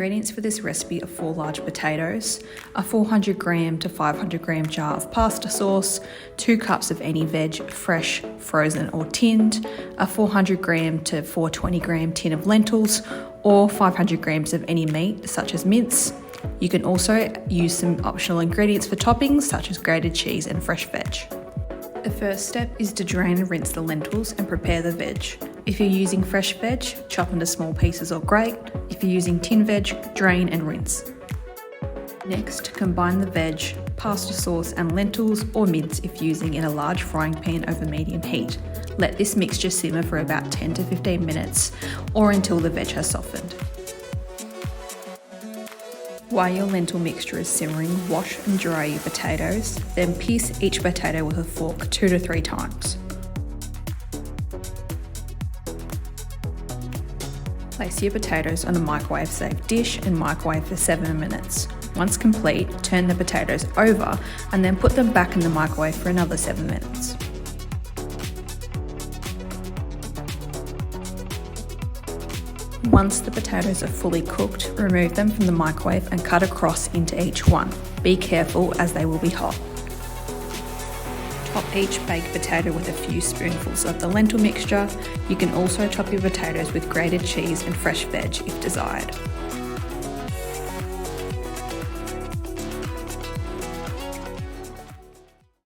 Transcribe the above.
ingredients for this recipe are 4 large potatoes, a 400 gram to 500 gram jar of pasta sauce, 2 cups of any veg, fresh, frozen or tinned, a 400 gram to 420 gram tin of lentils, or 500 grams of any meat such as mince. You can also use some optional ingredients for toppings such as grated cheese and fresh veg. The first step is to drain and rinse the lentils and prepare the veg. If you're using fresh veg, chop into small pieces or grate. If you're using tin veg, drain and rinse. Next, combine the veg, pasta sauce and lentils or mince if using in a large frying pan over medium heat. Let this mixture simmer for about 10 to 15 minutes or until the veg has softened. While your lentil mixture is simmering, wash and dry your potatoes, then pierce each potato with a fork 2 to 3 times. Place your potatoes on a microwave-safe dish and microwave for 7 minutes. Once complete, turn the potatoes over and then put them back in the microwave for another 7 minutes. Once the potatoes are fully cooked, remove them from the microwave and cut across into each one. Be careful as they will be hot. Top each baked potato with a few spoonfuls of the lentil mixture. You can also top your potatoes with grated cheese and fresh veg if desired.